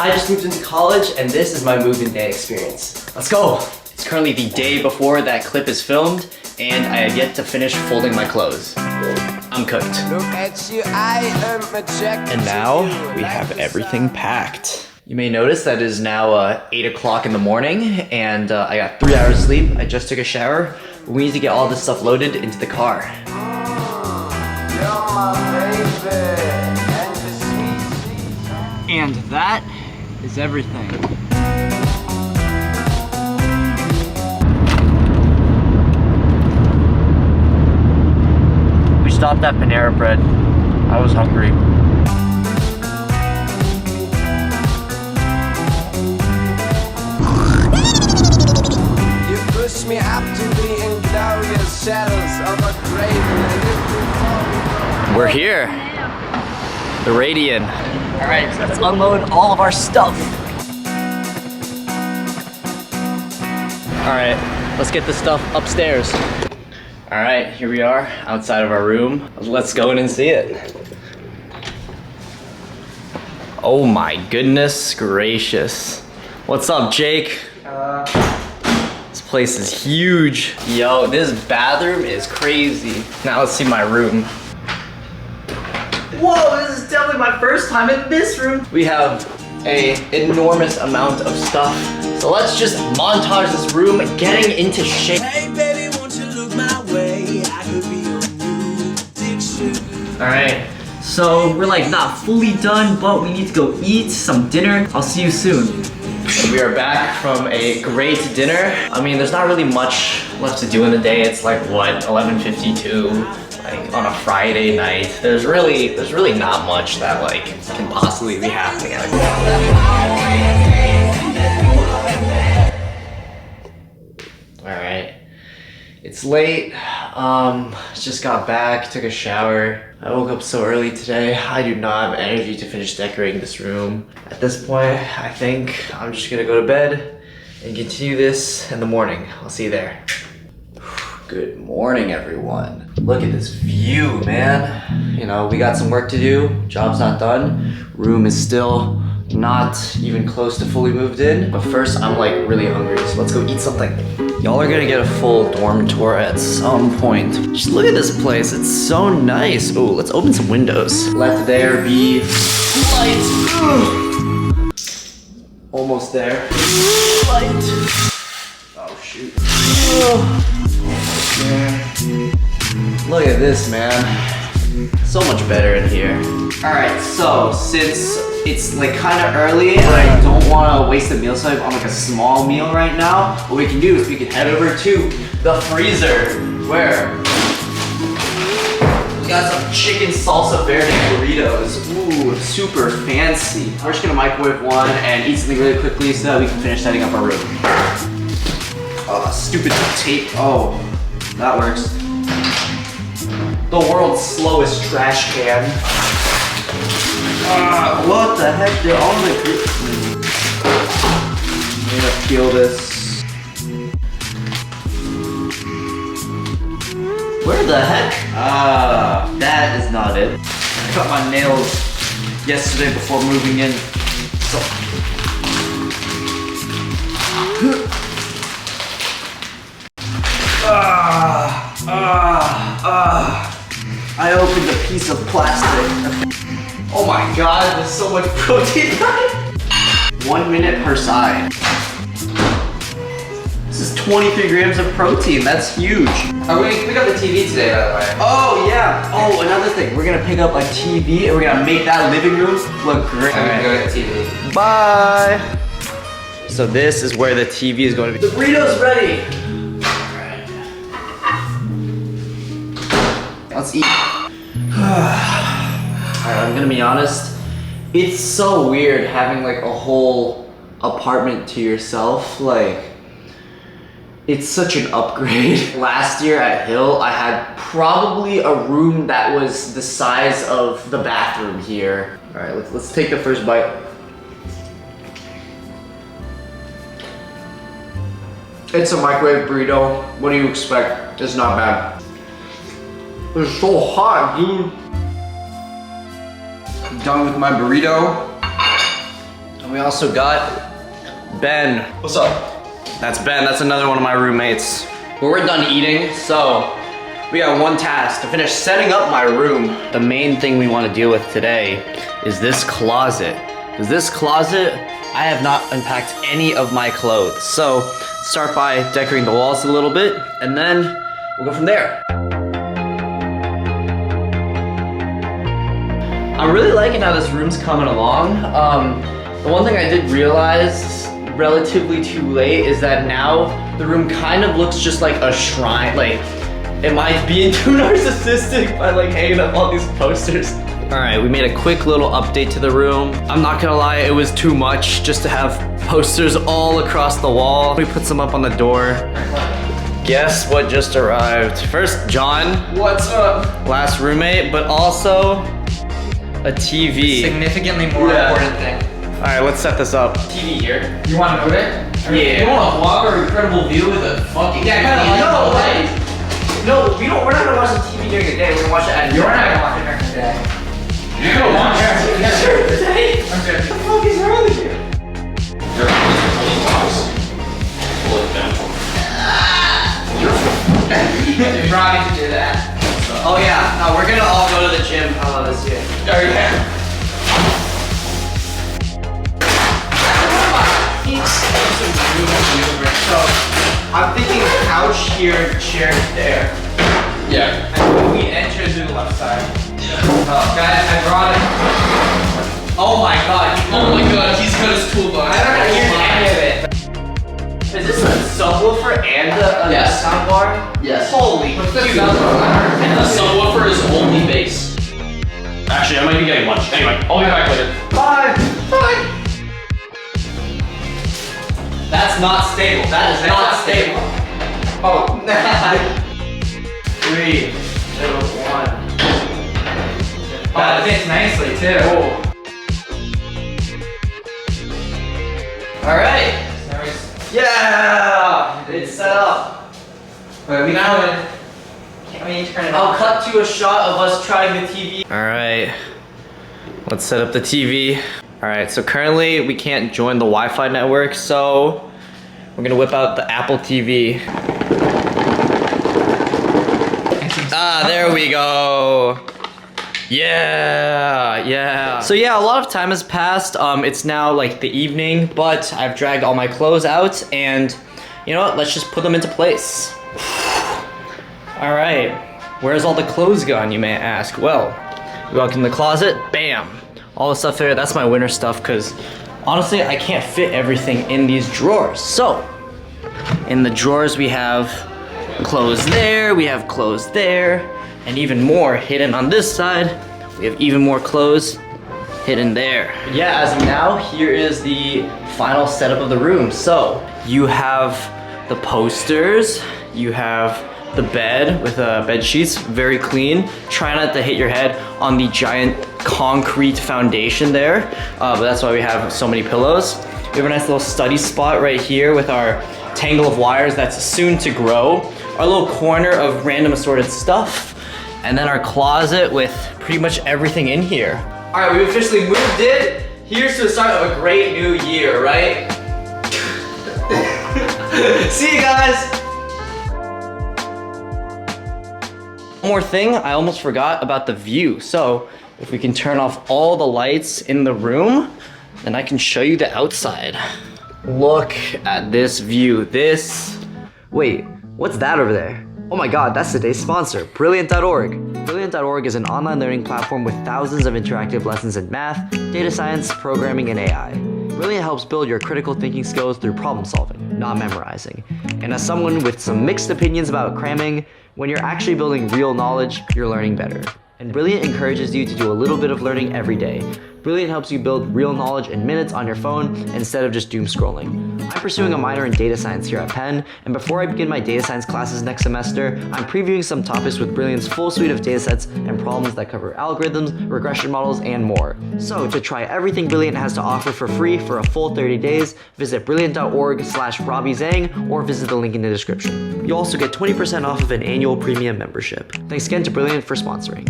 I just moved into college and this is my move-in day experience. Let's go. It's currently the day before that clip is filmed and I have yet to finish folding my clothes. I'm cooked. Look at you, I am attracted. And now we have everything packed. You may notice that it is now 8 o'clock in the morning and I got 3 hours of sleep. I just took a shower. We need to get all this stuff loaded into the car. And that is everything. We stopped at Panera Bread. I was hungry. You push me up to the inglorious shadows of a grave. We're here. The Radian. All right, so let's unload all of our stuff. All right, let's get the stuff upstairs. All right, here we are outside of our room. Let's go in and see it. Oh my goodness gracious. What's up, Jake? This place is huge. Yo, this bathroom is crazy. Now let's see my room. Whoa, this is definitely my first time in this room. We have an enormous amount of stuff. So let's just montage this room getting into shape. Hey baby, won't you look my way? I could be your new addiction. All right, so we're like not fully done, but we need to go eat some dinner. I'll see you soon. We are back from a great dinner. I mean, there's not really much left to do in the day. It's like, what, 11:52? Like on a Friday night. There's really not much that like can possibly be happening at a All right, it's late. Just got back, took a shower. I woke up so early today. I do not have energy to finish decorating this room. At this point, I think I'm just gonna go to bed and continue this in the morning. I'll see you there. Good morning, everyone. Look at this view, man. You know, we got some work to do. Job's not done. Room is still not even close to fully moved in. But first, I'm like really hungry, so let's go eat something. Y'all are gonna get a full dorm tour at some point. Just look at this place, it's so nice. Oh, let's open some windows. Let there be light. Almost there. Light. Oh, shoot. Look at this, man. So much better in here. Alright, so since it's like kind of early and I don't want to waste a meal, so I'm on like a small meal right now, what we can do is we can head over to the freezer where we got some chicken salsa verde burritos. Ooh, super fancy. We're just gonna microwave one and eat something really quickly so that we can finish setting up our room. Oh, stupid tape. Oh, that works. The world's slowest trash can. What the heck? They're all like... I'm gonna peel this. Where the heck? That is not it. I cut my nails yesterday before moving in. So... I opened a piece of plastic. Oh my god, there's so much protein on it. 1 minute per side. This is 23 grams of protein, that's huge. Are we gonna pick up the TV today, by the way? Oh yeah. Oh, another thing, we're gonna pick up a TV and we're gonna make that living room look great. I'm gonna go get TV. Bye. So this is where the TV is going to be. The burrito's ready. Let's eat. Alright, I'm gonna be honest. It's so weird having like a whole apartment to yourself. Like, it's such an upgrade. Last year at Hill, I had probably a room that was the size of the bathroom here. Alright, let's take the first bite. It's a microwave burrito. What do you expect? It's not bad. It's so hot, dude. I'm done with my burrito. I'm We also got Ben. What's up? That's Ben, that's another one of my roommates. Well, we're done eating, so we got one task to finish setting up my room. The main thing we want to deal with today is this closet. Because this closet, I have not unpacked any of my clothes. So start by decorating the walls a little bit, and then we'll go from there. I'm really liking how this room's coming along. The one thing I did realize relatively too late is that now the room kind of looks just like a shrine. Like, am I being too narcissistic by like hanging up all these posters? All right, we made a quick little update to the room. I'm not gonna lie, it was too much just to have posters all across the wall. We put some up on the door. Guess what just arrived? First, John. What's up? Last roommate, but also a TV. Significantly more important thing. All right, let's set this up. TV here. You want to move it? Yeah. You want to walk our incredible view with a fucking No, we're not gonna watch the TV during the day. We're gonna watch it at night. You're not gonna watch it during the day. You're gonna watch it during the day? I'm good. What the fuck is wrong with you? You're trying to do that. Oh yeah, no, we're gonna all go to the gym. I love this year. Oh yeah. So, I'm thinking couch here, chair there. Yeah. And when we enter to the left side. Guys, I brought it. Oh my god. Oh my god, he's got his toolbox. I don't know any of it. Is this a subwoofer and a soundbar? Yes. Holy What's the dude. And the subwoofer is only bass. Actually, I might be getting lunch. Anyway, I'll be back later. Bye. That's not stable. That is not stable. Oh. 3, 2, 1. That fits nicely too. All right. Yeah, it's set up. Wait, we Now- could. Can't we turn it I'll off? cut to a shot of us trying the TV. All right, let's set up the TV. All right, so currently we can't join the Wi-Fi network, so we're gonna whip out the Apple TV. Ah, there we go. Yeah. So yeah, a lot of time has passed. It's now like the evening, but I've dragged all my clothes out, and you know what? Let's just put them into place. All right, where's all the clothes gone, you may ask? Well, we walk in the closet, bam. All the stuff there, that's my winter stuff, because honestly, I can't fit everything in these drawers. So, in the drawers we have clothes there, we have clothes there, and even more hidden on this side. We have even more clothes hidden there. Yeah, as of now, here is the final setup of the room. So, you have the posters, you have the bed with bed sheets, very clean. Try not to hit your head on the giant concrete foundation there, but that's why we have so many pillows. We have a nice little study spot right here with our tangle of wires that's soon to grow. Our little corner of random assorted stuff, and then our closet with pretty much everything in here. All right, we officially moved in. Here's to the start of a great new year, right? See you guys. One more thing, I almost forgot about the view. So if we can turn off all the lights in the room, then I can show you the outside. Look at this view. Wait, what's that over there? Oh my god, that's today's sponsor, Brilliant.org. Brilliant.org is an online learning platform with thousands of interactive lessons in math, data science, programming, and AI. Brilliant helps build your critical thinking skills through problem solving, not memorizing. And as someone with some mixed opinions about cramming, when you're actually building real knowledge, you're learning better. And Brilliant encourages you to do a little bit of learning every day. Brilliant helps you build real knowledge in minutes on your phone instead of just doom scrolling. I'm pursuing a minor in data science here at Penn, and before I begin my data science classes next semester, I'm previewing some topics with Brilliant's full suite of datasets and problems that cover algorithms, regression models, and more. So to try everything Brilliant has to offer for free for a full 30 days, visit brilliant.org/RobbieZhang or visit the link in the description. You'll also get 20% off of an annual premium membership. Thanks again to Brilliant for sponsoring.